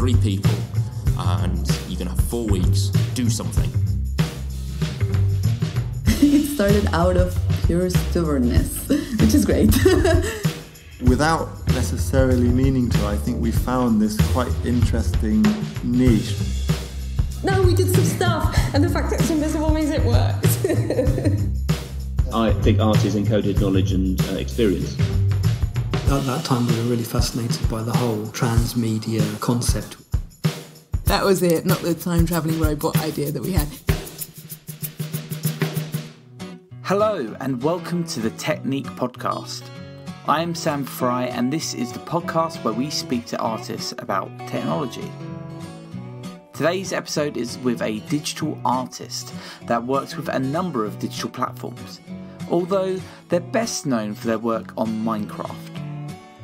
3 people, and you're going to have 4 weeks, do something. It started out of pure stubbornness, which is great. Without necessarily meaning to, I think we found this quite interesting niche. No, we did some stuff, and the fact that it's invisible means it works. I think art is encoded knowledge and experience. At that time we were really fascinated by the whole transmedia concept. That was it, not the time-travelling robot idea that we had. Hello and welcome to the Technique Podcast. I am Sam Fry and this is the podcast where we speak to artists about technology. Today's episode is with a digital artist that works with a number of digital platforms, although they're best known for their work on Minecraft.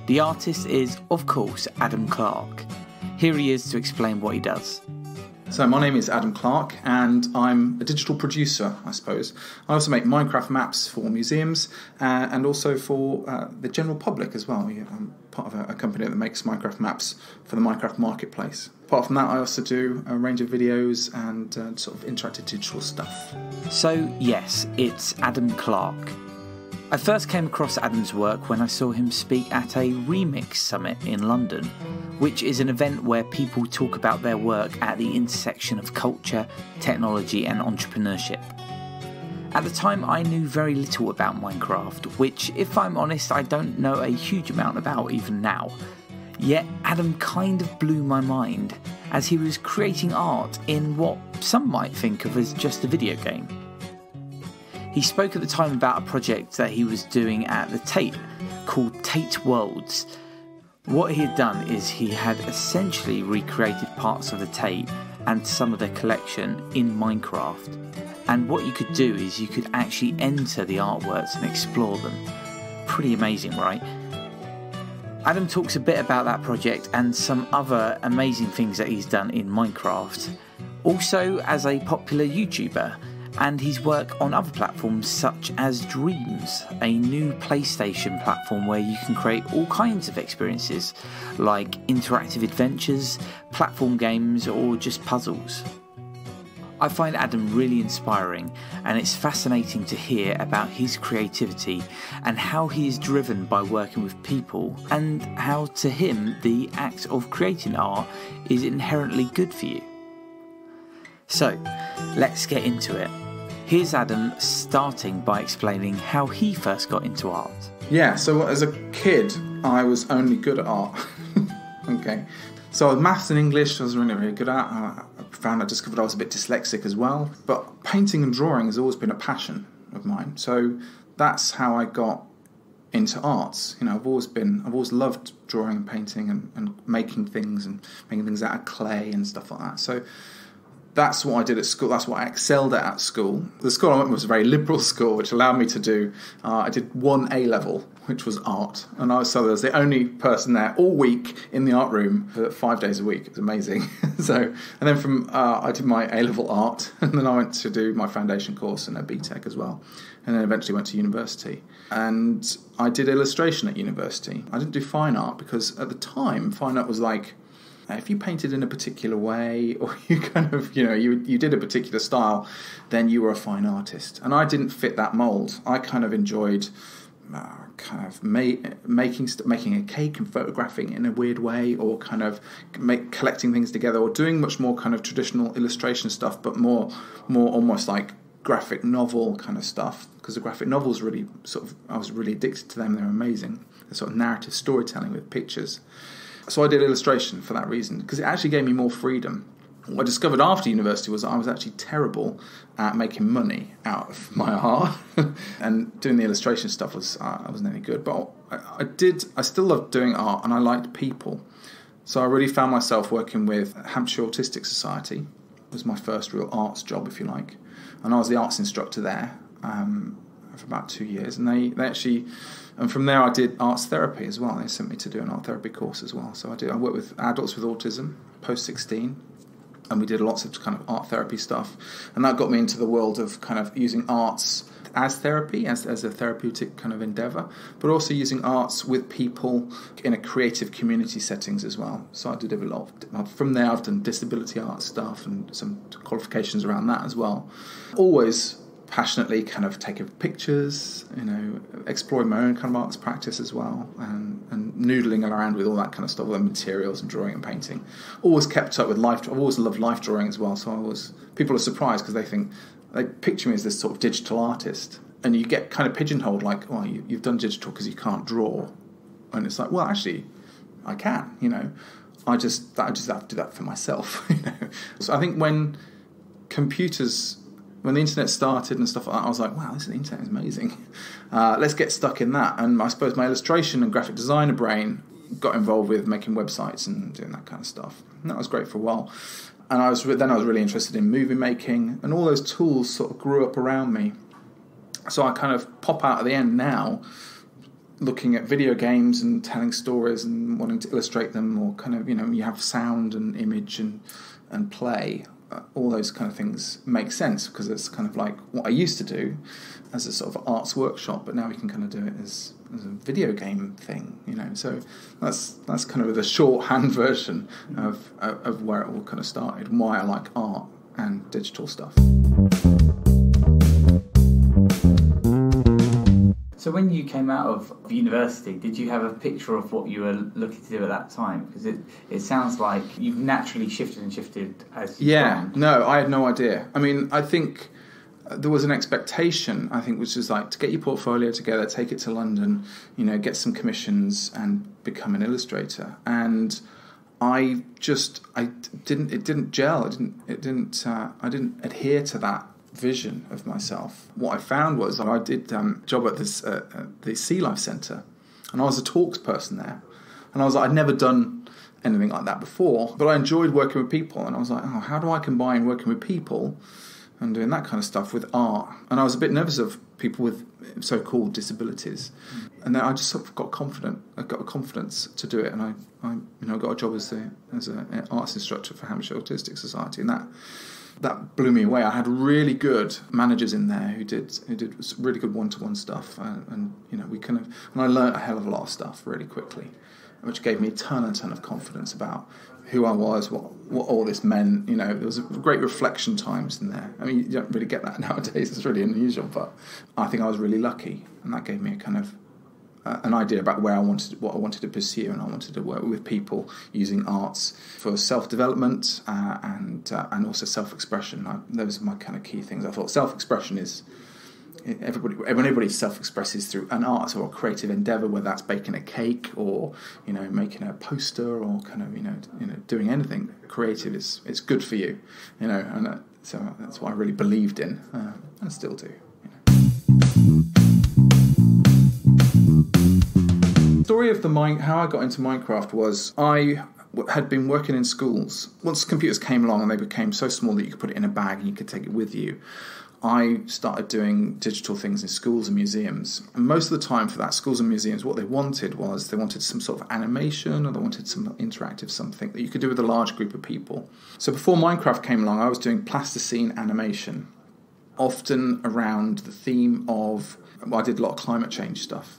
The artist is, of course, Adam Clarke. Here he is to explain what he does. So my name is Adam Clarke and I'm a digital producer, I suppose. I also make Minecraft maps for museums and also for the general public as well. I'm part of a company that makes Minecraft maps for the Minecraft marketplace. Apart from that, I also do a range of videos and sort of interactive digital stuff. So yes, it's Adam Clarke. I first came across Adam's work when I saw him speak at a Remix Summit in London, which is an event where people talk about their work at the intersection of culture, technology and entrepreneurship. At the time I knew very little about Minecraft, which, if I'm honest, I don't know a huge amount about even now. Yet Adam kind of blew my mind, as he was creating art in what some might think of as just a video game. He spoke at the time about a project that he was doing at the Tate called Tate Worlds. What he had done is he had essentially recreated parts of the Tate and some of their collection in Minecraft. And what you could do is you could actually enter the artworks and explore them. Pretty amazing, right? Adam talks a bit about that project and some other amazing things that he's done in Minecraft. Also as a popular YouTuber, and his work on other platforms such as Dreams, a new PlayStation platform where you can create all kinds of experiences like interactive adventures, platform games or just puzzles. I find Adam really inspiring and it's fascinating to hear about his creativity and how he is driven by working with people and how to him the act of creating art is inherently good for you. So, let's get into it. Here's Adam starting by explaining how he first got into art. Yeah, so as a kid, I was only good at art. Okay. So maths and English I was really, really good at. I discovered I was a bit dyslexic as well. But painting and drawing has always been a passion of mine. So that's how I got into arts. You know, I've always loved drawing and painting and making things out of clay and stuff like that. So that's what I did at school. That's what I excelled at school. The school I went was a very liberal school, which allowed me to do. I did one A level, which was art, and I was the only person there all week in the art room for 5 days a week. It was amazing. And then I did my A level art, and then I went to do my foundation course and a BTEC as well, and then eventually went to university. And I did illustration at university. I didn't do fine art because at the time fine art was like, if you painted in a particular way or you kind of, you did a particular style, then you were a fine artist. And I didn't fit that mould. I kind of enjoyed making a cake and photographing in a weird way, or kind of collecting things together, or doing much more kind of traditional illustration stuff, but more almost like graphic novel kind of stuff. Because the graphic novels really I was really addicted to them. They were amazing. The sort of narrative storytelling with pictures. So I did illustration for that reason, because it actually gave me more freedom. What I discovered after university was that I was actually terrible at making money out of my art, and doing the illustration stuff I wasn't any good. But I still loved doing art, and I liked people. So I really found myself working with Hampshire Autistic Society. It was my first real arts job, if you like, and I was the arts instructor there for about 2 years, and they actually. And from there I did arts therapy as well. They sent me to do an art therapy course as well. So I worked with adults with autism, post-16. and we did lots of kind of art therapy stuff, and that got me into the world of kind of using arts as therapy, as a therapeutic kind of endeavour, but also using arts with people in a creative community settings as well. So I did a lot from there. I've done disability art stuff and some qualifications around that as well. Always passionately kind of taking pictures, exploring my own kind of arts practice as well, and noodling around with all that kind of stuff, with materials and drawing and painting. Always kept up with life. I've always loved life drawing as well, so people are surprised because they picture me as this sort of digital artist, and you get kind of pigeonholed like, oh, you've done digital because you can't draw, and it's like, well, actually, I can, I just have to do that for myself, So I think when the internet started and stuff like that, I was like, wow, the internet is amazing. Let's get stuck in that. And I suppose my illustration and graphic designer brain got involved with making websites and doing that kind of stuff. And that was great for a while. And I was really interested in movie making, and all those tools sort of grew up around me. So I kind of pop out at the end now, looking at video games and telling stories and wanting to illustrate them, or kind of, you have sound and image and play. All those kind of things make sense because it's kind of like what I used to do as a sort of arts workshop, but now we can kind of do it as a video game thing, So that's kind of the shorthand version of where it all kind of started, and why I like art and digital stuff. So when you came out of university, did you have a picture of what you were looking to do at that time? Because it sounds like you've naturally shifted as you've gone. No, I had no idea. I mean, I think there was an expectation, which was like to get your portfolio together, take it to London, get some commissions and become an illustrator. And it didn't gel. I didn't adhere to that vision of myself. What I found was I did a job at the Sea Life Centre, and I was a talks person there, and I was like, I'd never done anything like that before, but I enjoyed working with people, and I was like, oh, how do I combine working with people and doing that kind of stuff with art? And I was a bit nervous of people with so-called disabilities, and then I just sort of got confident. I got a confidence to do it, and I got a job as an arts instructor for Hampshire Autistic Society, and that blew me away. I had really good managers in there who did really good one-to-one stuff, and I learned a hell of a lot of stuff really quickly, which gave me a ton of confidence about who I was, what all this meant. There was great reflection times in there. I mean, you don't really get that nowadays. It's really unusual, but I think I was really lucky, and that gave me a kind of an idea about what I wanted to pursue, and I wanted to work with people using arts for self-development and also self-expression. Those are my kind of key things. I thought self-expression is everybody self-expresses through an art or a creative endeavour, whether that's baking a cake or making a poster or kind of doing anything creative. It's good for you, and so that's what I really believed in, and still do. The story of how I got into Minecraft was I had been working in schools. Once computers came along and they became so small that you could put it in a bag and you could take it with you, I started doing digital things in schools and museums. And most of the time for that, schools and museums, what they wanted some sort of animation, or they wanted some interactive something that you could do with a large group of people. So before Minecraft came along, I was doing plasticine animation, often around the theme of, I did a lot of climate change stuff.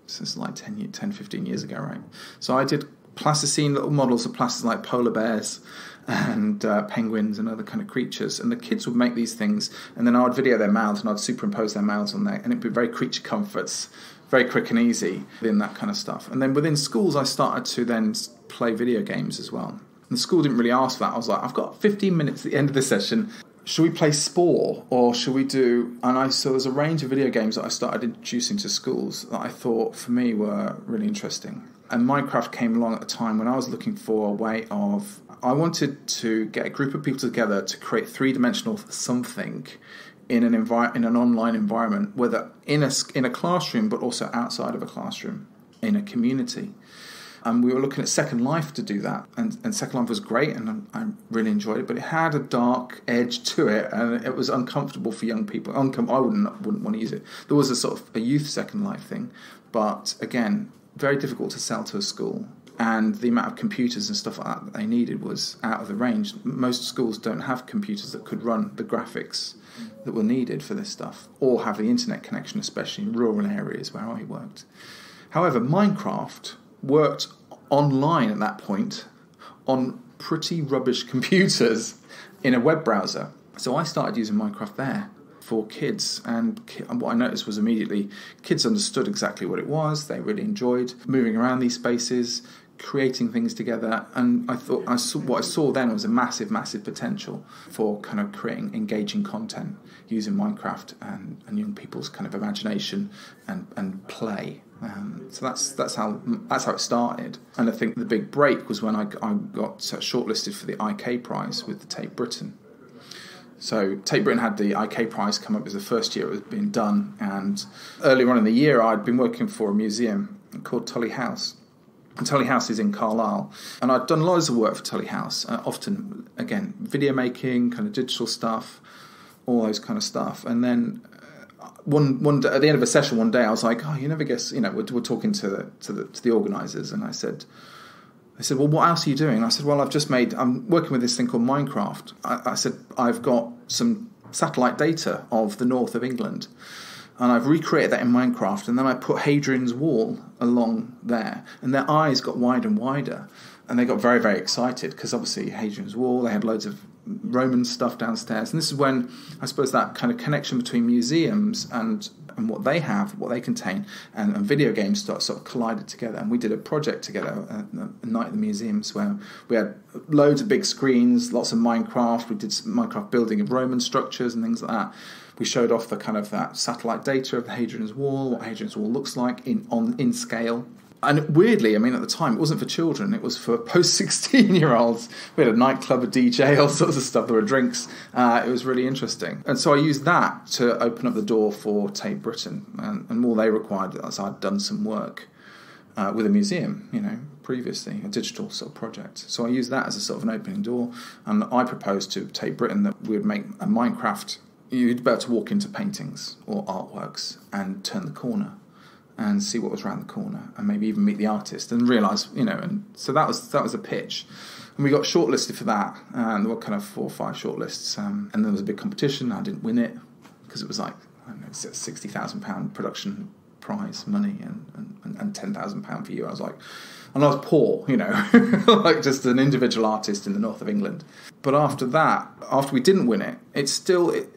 This is like 10, 15 years ago, right? So I did plasticine little models of plastic like polar bears and penguins and other kind of creatures, and the kids would make these things, and then I would video their mouths and I'd superimpose their mouths on there, and it'd be very creature comforts, very quick and easy within that kind of stuff. And then within schools I started to then play video games as well. And the school didn't really ask for that. I was like, I've got 15 minutes at the end of the session. Should we play Spore, or should we do... So there's a range of video games that I started introducing to schools that I thought, for me, were really interesting. And Minecraft came along at a time when I was looking for a way of... I wanted to get a group of people together to create three-dimensional something in an online environment, whether in a classroom, but also outside of a classroom, in a community. And we were looking at Second Life to do that, and Second Life was great, and I really enjoyed it, but it had a dark edge to it, and it was uncomfortable for young people. I wouldn't want to use it. There was a sort of a youth Second Life thing, but again, very difficult to sell to a school. and the amount of computers and stuff like that they needed was out of the range. Most schools don't have computers that could run the graphics that were needed for this stuff, or have the internet connection, especially in rural areas where I worked. However, Minecraft worked online at that point on pretty rubbish computers in a web browser. So I started using Minecraft there for kids, and what I noticed was immediately kids understood exactly what it was. They really enjoyed moving around these spaces, creating things together, and what I saw then was a massive potential for kind of creating engaging content using Minecraft and young people's kind of imagination and play. So that's how it started. And I think the big break was when I got shortlisted for the IK prize with the Tate Britain. So Tate Britain had the IK prize come up as the first year it was being done, and earlier on in the year I'd been working for a museum called Tully House. And Tully House is in Carlisle, and I'd done loads of work for Tully House, often, again, video making, kind of digital stuff, all those kind of stuff. And then one day, at the end of a session one day, I was like, oh, you never guess, we're talking to the organisers, and I said, well, what else are you doing? And I said, well, I'm working with this thing called Minecraft. I said, I've got some satellite data of the north of England, and I've recreated that in Minecraft, and then I put Hadrian's Wall along there, and their eyes got wider and wider, and they got very, very excited, because obviously Hadrian's Wall, they had loads of Roman stuff downstairs, and this is when I suppose that kind of connection between museums and what they have, what they contain, and video games sort of collided together. And we did a project together, a night at the museums, where we had loads of big screens, lots of Minecraft. We did some Minecraft building of Roman structures and things like that. We showed off the kind of that satellite data of the Hadrian's Wall, what Hadrian's Wall looks like in scale. And weirdly, at the time, it wasn't for children, it was for post-16-year-olds. We had a nightclub, a DJ, all sorts of stuff. There were drinks. It was really interesting. And so I used that to open up the door for Tate Britain. And all they required was I'd done some work with a museum, previously, a digital sort of project. So I used that as a sort of an opening door. And I proposed to Tate Britain that we would make a Minecraft. You'd be able to walk into paintings or artworks and turn the corner and see what was around the corner, and maybe even meet the artist and realise, and so that was a pitch. And we got shortlisted for that, and there were kind of 4 or 5 shortlists, and there was a big competition. I didn't win it, because it was like, I don't know, £60,000 production prize money and £10,000 for you. I was like, and I was poor, like just an individual artist in the north of England. But after that, after we didn't win it,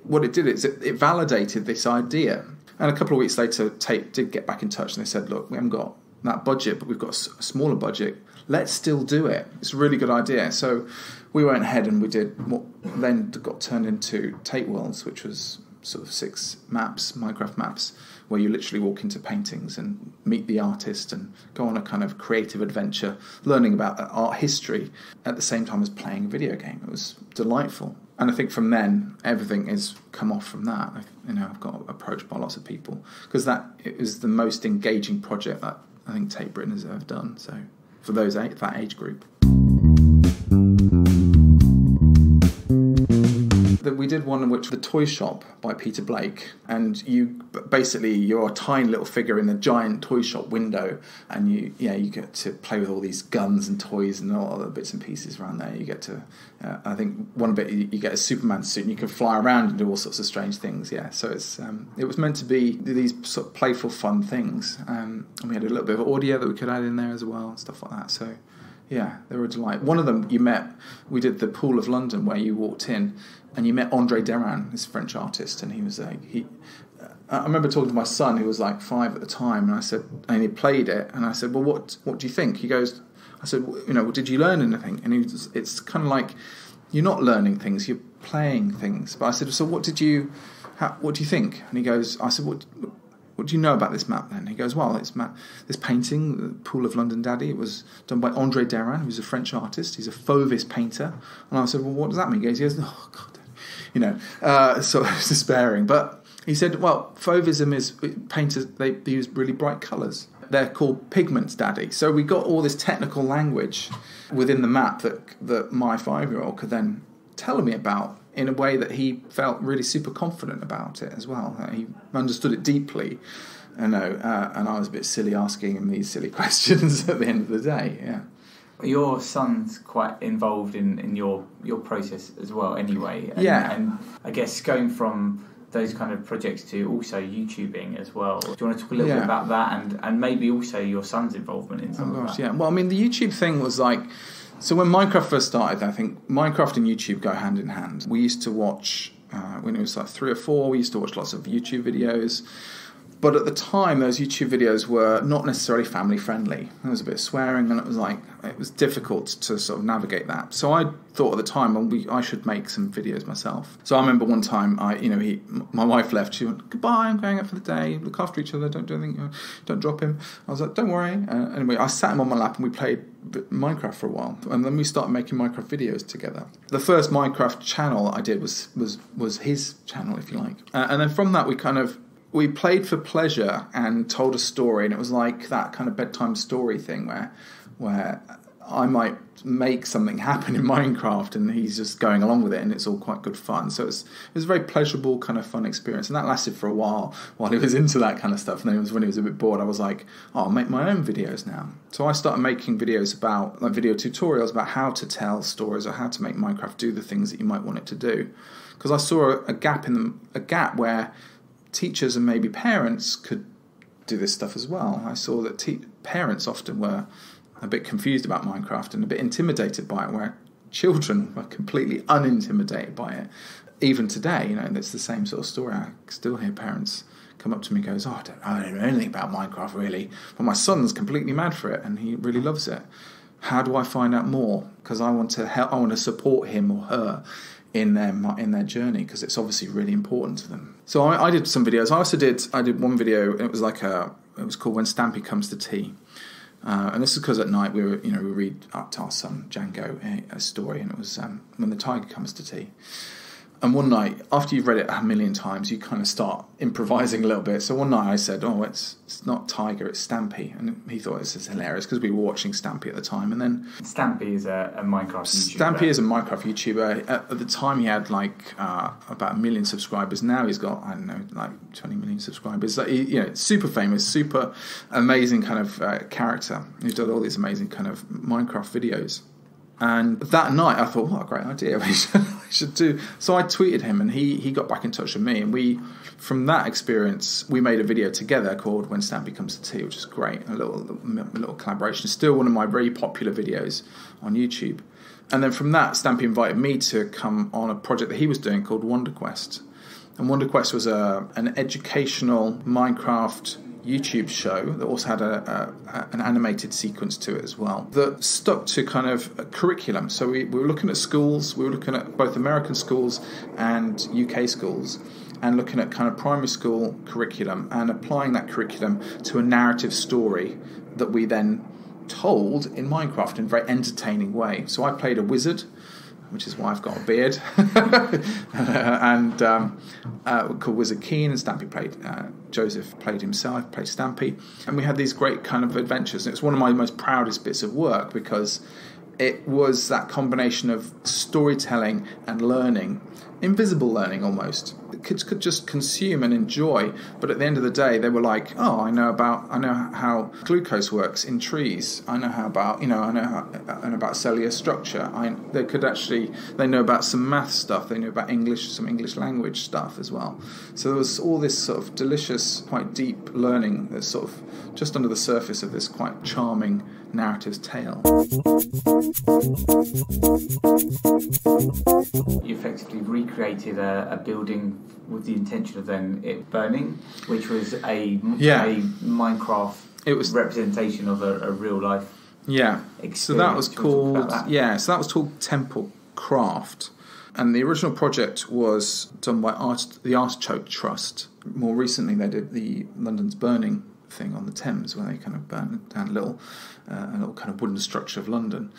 what it did is it validated this idea. And a couple of weeks later, Tate did get back in touch, and they said, look, we haven't got that budget, but we've got a smaller budget. Let's still do it. It's a really good idea. So we went ahead and we did what then got turned into Tate Worlds, which was sort of 6 maps, Minecraft maps, where you literally walk into paintings and meet the artist and go on a kind of creative adventure, learning about art history at the same time as playing a video game. It was delightful. And I think from then, everything has come off from that. I've got approached by lots of people, because it was the most engaging project that I think Tate Britain has ever done. So for that age group. We did one in which the toy shop by Peter Blake, and you're a tiny little figure in a giant toy shop window, and you get to play with all these guns and toys and all other bits and pieces around there. You get to, I think one bit you get a Superman suit and you can fly around and do all sorts of strange things. Yeah, so it was meant to be these sort of playful, fun things, and we had a little bit of audio that we could add in there as well and stuff like that. So. Yeah, they were a delight. One of them we did the Pool of London, where you walked in and you met Andre Derain, this French artist, and he was I remember talking to my son, who was like 5 at the time, and he played it, and I said, well, what do you think? He goes, I said, did you learn anything? And it's kind of like, you're not learning things, you're playing things. But I said, so what do you think? And he goes, I said, what do you know about this map then? He goes, well, this painting, the Pool of London Daddy, it was done by Andre Derain, who's a French artist. He's a Fauvis painter. And I said, well, what does that mean? He goes, oh, God. So I was despairing. But he said, well, Fauvism is painters, they use really bright colours. They're called pigments, Daddy. So we got all this technical language within the map that my 5-year-old could then tell me about, in a way that he felt really super confident about it as well. He understood it deeply, I know, and I was a bit silly asking him these silly questions at the end of the day. Yeah. Your son's quite involved in your process as well, anyway. And I guess going from those kind of projects to also YouTubing as well. Do you want to talk a little bit about that and maybe also your son's involvement in some of that? Yeah. Well, I mean, the YouTube thing was like, so when Minecraft first started, I think Minecraft and YouTube go hand in hand. We used to watch, when it was like 3 or 4, we used to watch lots of YouTube videos. But at the time, those YouTube videos were not necessarily family friendly. There was a bit of swearing, and it was difficult to sort of navigate that. So I thought at the time, I should make some videos myself. So I remember one time, my wife left. She went, "Goodbye, I'm going out for the day. Look after each other. Don't do anything. Don't drop him." I was like, "Don't worry." Anyway, I sat him on my lap and we played Minecraft for a while, and then we started making Minecraft videos together. The first Minecraft channel I did was his channel, if you like, and then from that we played for pleasure and told a story, and it was like that kind of bedtime story thing where I might make something happen in Minecraft and he's just going along with it, and it's all quite good fun. So it was a very pleasurable kind of fun experience, and that lasted for a while he was into that kind of stuff. And then when he was a bit bored, I was like, I'll make my own videos now. So I started making videos about, like video tutorials about how to tell stories or how to make Minecraft do the things that you might want it to do. Because I saw a gap where teachers and maybe parents could do this stuff as well. I saw that parents often were a bit confused about Minecraft and a bit intimidated by it, where children were completely unintimidated by it. Even today, it's the same sort of story. I still hear parents come up to me and goes, I don't know anything about Minecraft really, but my son's completely mad for it and he really loves it. How do I find out more? Because I want to help. I want to support him or her in their journey, because it's obviously really important to them. So I did some videos. I did one video. It was called When Stampy Comes to Tea, and this is because at night we read up to our son Django a story, and it was When the Tiger Comes to Tea. And one night, after you've read it a million times, you kind of start improvising a little bit. So one night I said, it's not Tiger, it's Stampy. And he thought this is hilarious because we were watching Stampy at the time. And then Stampy is a Minecraft YouTuber. Stampy is a Minecraft YouTuber. At the time he had about 1 million subscribers. Now he's got, 20 million subscribers. Super famous, super amazing kind of character. He's done all these amazing kind of Minecraft videos. And that night I thought, what a great idea, we should do. So I tweeted him and he got back in touch with me, and from that experience, we made a video together called When Stampy Comes to Tea, which is great, a little collaboration. Still one of my very popular videos on YouTube. And then from that, Stampy invited me to come on a project that he was doing called Wonder Quest. And Wonder Quest was an educational Minecraft YouTube show that also had an animated sequence to it as well, that stuck to kind of a curriculum. So we were looking at schools, we were looking at both American schools and UK schools, and looking at kind of primary school curriculum and applying that curriculum to a narrative story that we then told in Minecraft in a very entertaining way. So I played a wizard, which is why I've got a beard, and called Wizard Keen, and Stampy played, Joseph played himself, played Stampy, and we had these great kind of adventures. And it's one of my most proudest bits of work because it was that combination of storytelling and learning, invisible learning almost. Kids could just consume and enjoy, but at the end of the day, they were like, I know how glucose works in trees. I know about cellular structure. They know about some math stuff. They know about some English language stuff as well. So there was all this sort of delicious, quite deep learning that's sort of just under the surface of this quite charming narrative's tale. You effectively recreated a building with the intention of then it burning, which was a Minecraft representation of a real life experience. So that was called Temple Craft, and the original project was done by the Artichoke Trust. More recently they did the London's burning thing on the Thames, where they kind of burned down a little kind of wooden structure of London.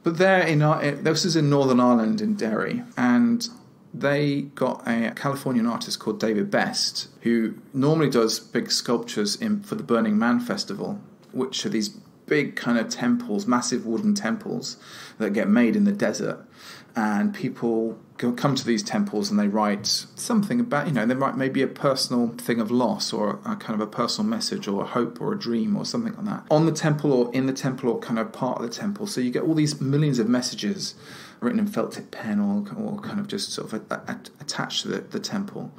But this is in Northern Ireland in Derry, and they got a Californian artist called David Best, who normally does big sculptures for the Burning Man Festival, which are these big kind of temples, massive wooden temples that get made in the desert, and people come to these temples and they write something about, they write maybe a personal thing of loss or a kind of a personal message or a hope or a dream or something like that on the temple or in the temple or kind of part of the temple. So you get all these millions of messages written in felt tip pen or kind of just sort of attached to the temple.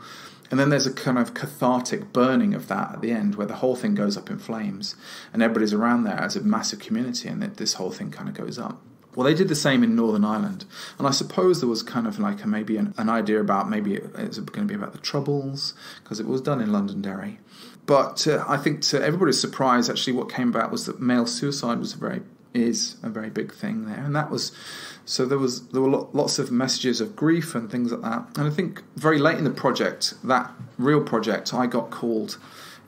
And then there's a kind of cathartic burning of that at the end where the whole thing goes up in flames and everybody's around there as a massive community and this whole thing kind of goes up. Well, they did the same in Northern Ireland, and I suppose there was kind of like maybe an idea about maybe it's going to be about the Troubles, because it was done in Londonderry. But I think to everybody's surprise, actually, what came about was that male suicide is a very big thing there, and that was so there were lots of messages of grief and things like that. And I think very late in the project, that real project, I got called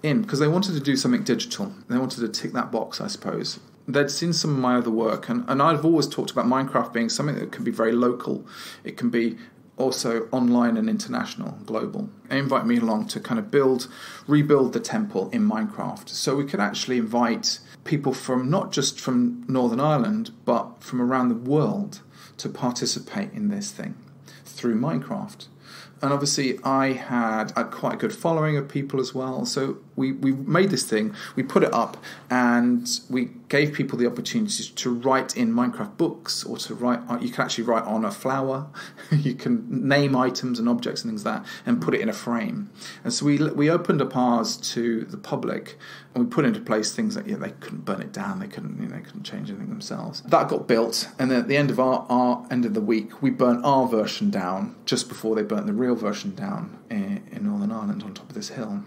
in because they wanted to do something digital. They wanted to tick that box, I suppose. They'd seen some of my other work, and I've always talked about Minecraft being something that can be very local. It can be also online and international, global. They invite me along to kind of rebuild the temple in Minecraft. So we could actually invite people from not just from Northern Ireland, but from around the world to participate in this thing through Minecraft. And obviously I had a quite a good following of people as well. So we made this thing, we put it up, and we gave people the opportunity to write in Minecraft books, or to write. You can actually write on a flower. You can name items and objects and things like that, and put it in a frame. And so we opened up ours to the public, and we put into place things like they couldn't burn it down, they couldn't change anything themselves. That got built, and then at the end of our end of the week, we burnt our version down just before they burnt the real version down in Northern Ireland on top of this hill.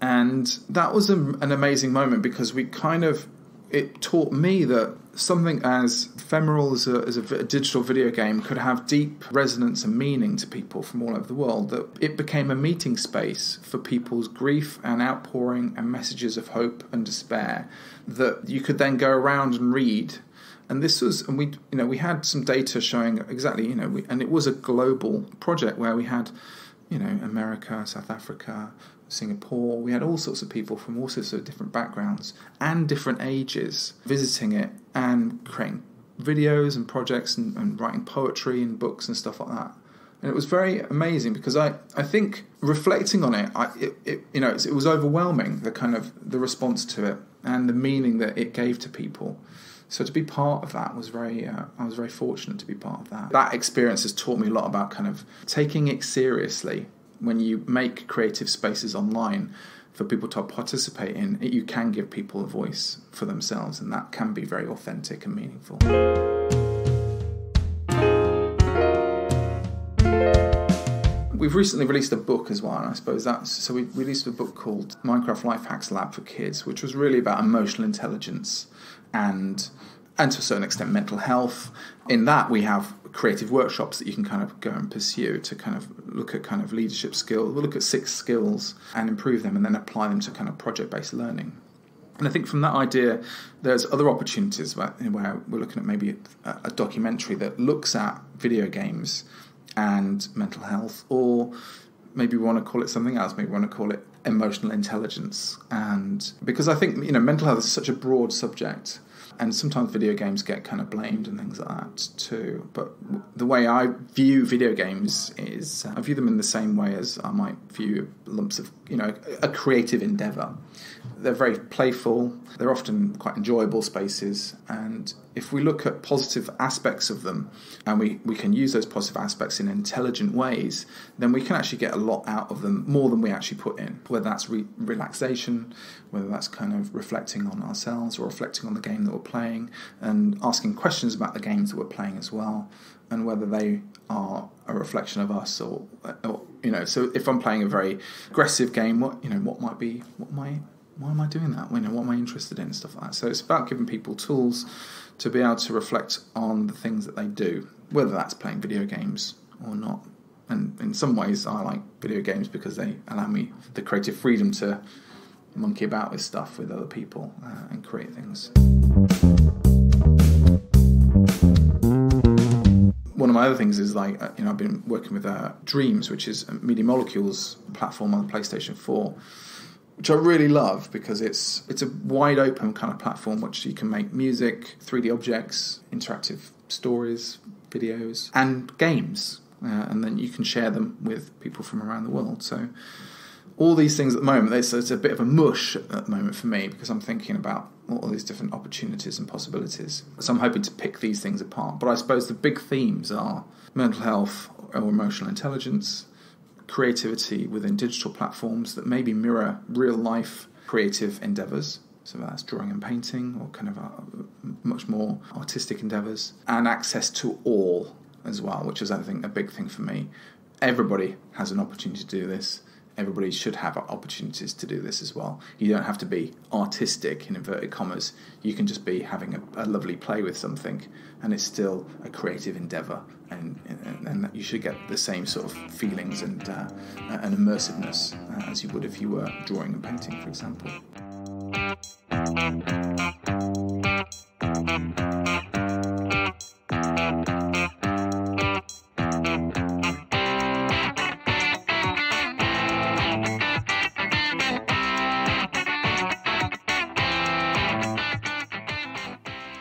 And that was an amazing moment because it taught me that something as ephemeral as a digital video game could have deep resonance and meaning to people from all over the world, that it became a meeting space for people's grief and outpouring and messages of hope and despair that you could then go around and read. And we had some data showing exactly, and it was a global project where we had, America, South Africa, Singapore. We had all sorts of people from all sorts of different backgrounds and different ages visiting it and creating videos and projects and writing poetry and books and stuff like that. And it was very amazing because I think reflecting on it, it was overwhelming, the response to it and the meaning that it gave to people. So to be part of that was I was very fortunate to be part of that. That experience has taught me a lot about kind of taking it seriously. When you make creative spaces online for people to participate in, you can give people a voice for themselves, and that can be very authentic and meaningful. We've recently released a book as well, and I suppose we released a book called Minecraft Life Hacks Lab for Kids, which was really about emotional intelligence and to a certain extent mental health. In that we have creative workshops that you can kind of go and pursue to kind of look at kind of leadership skills. We'll look at 6 skills and improve them and then apply them to kind of project-based learning. And I think from that idea, there's other opportunities where we're looking at maybe a documentary that looks at video games and mental health, or maybe we want to call it something else. Maybe we want to call it emotional intelligence. And because I think, mental health is such a broad subject, and sometimes video games get kind of blamed and things like that too. But the way I view video games is I view them in the same way as I might view lumps of, a creative endeavour. They're very playful. They're often quite enjoyable spaces. And if we look at positive aspects of them and we can use those positive aspects in intelligent ways, then we can actually get a lot out of them, more than we actually put in, whether that's relaxation, whether that's kind of reflecting on ourselves or reflecting on the game that we're playing and asking questions about the games that we're playing as well, and whether they are a reflection of us or so if I'm playing a very aggressive game, why am I doing that? What am I interested in? Stuff like that. So it's about giving people tools to be able to reflect on the things that they do, whether that's playing video games or not. And in some ways, I like video games because they allow me the creative freedom to monkey about with stuff with other people and create things. One of my other things is I've been working with Dreams, which is a Media Molecules platform on the PlayStation 4. which I really love because it's a wide open kind of platform which you can make music, 3D objects, interactive stories, videos, and games, and then you can share them with people from around the world. So all these things at the moment, it's a bit of a mush at the moment for me because I'm thinking about all these different opportunities and possibilities. So I'm hoping to pick these things apart. But I suppose the big themes are mental health or emotional intelligence, creativity within digital platforms that maybe mirror real-life creative endeavours. So that's drawing and painting or kind of much more artistic endeavours. And access to all as well, which is, I think, a big thing for me. Everybody has an opportunity to do this. Everybody should have opportunities to do this as well. You don't have to be artistic, in inverted commas. You can just be having a lovely play with something, and it's still a creative endeavour, and you should get the same sort of feelings and immersiveness as you would if you were drawing and painting, for example.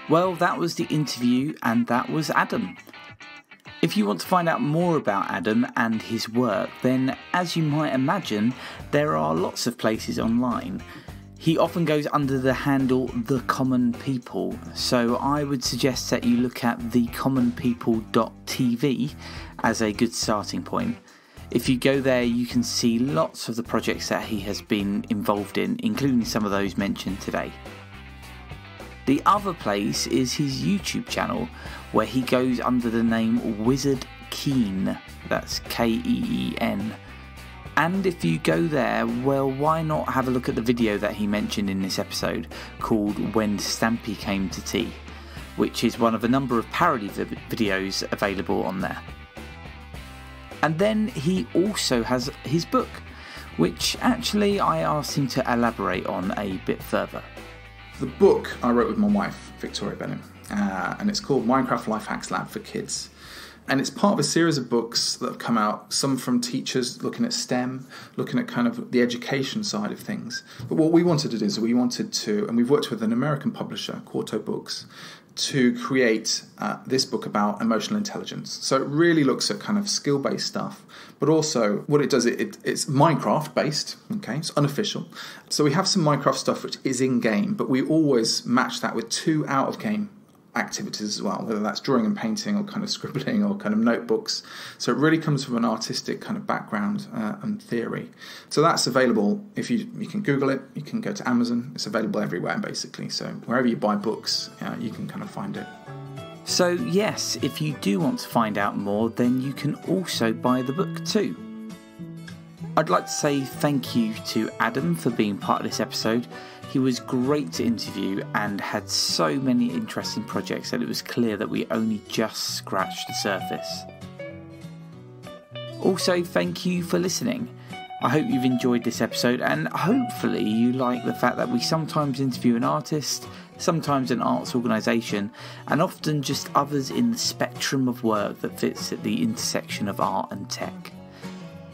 Well, that was the interview, and that was Adam. If you want to find out more about Adam and his work, then as you might imagine, there are lots of places online. He often goes under the handle The Common People, so I would suggest that you look at thecommonpeople.tv as a good starting point. If you go there, you can see lots of the projects that he has been involved in, including some of those mentioned today. The other place is his YouTube channel, where he goes under the name Wizard Keen, that's Keen. And if you go there, well, why not have a look at the video that he mentioned in this episode, called When Stampy Came to Tea, which is one of a number of parody videos available on there. And then he also has his book, which actually I asked him to elaborate on a bit further. The book I wrote with my wife, Victoria Benham, and it's called Minecraft Life Hacks Lab for Kids. And it's part of a series of books that have come out, some from teachers looking at STEM, looking at kind of the education side of things. But what we wanted to do is and we've worked with an American publisher, Quarto Books, to create this book about emotional intelligence. So it really looks at kind of skill-based stuff, but also what it does, it's Minecraft-based, okay, it's unofficial. So we have some Minecraft stuff which is in-game, but we always match that with 2 out-of-game activities as well, whether that's drawing and painting or kind of scribbling or kind of notebooks. So it really comes from an artistic kind of background and theory. So that's available. If you can Google it, you can go to Amazon. It's available everywhere basically. So wherever you buy books, you can kind of find it. So yes, if you do want to find out more, then you can also buy the book too. I'd like to say thank you to Adam for being part of this episode. He was great to interview and had so many interesting projects that it was clear that we only just scratched the surface. Also, thank you for listening. I hope you've enjoyed this episode, and hopefully you like the fact that we sometimes interview an artist, sometimes an arts organisation, and often just others in the spectrum of work that fits at the intersection of art and tech.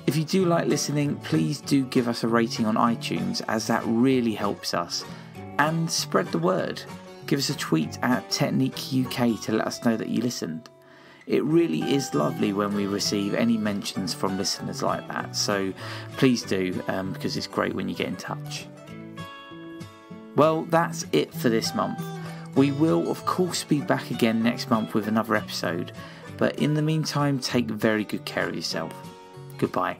If you do like listening, please do give us a rating on iTunes, as that really helps us. And spread the word. Give us a tweet at Technique UK to let us know that you listened. It really is lovely when we receive any mentions from listeners like that, so please do, because it's great when you get in touch. Well, that's it for this month. We will, of course, be back again next month with another episode, but in the meantime, take very good care of yourself. Goodbye.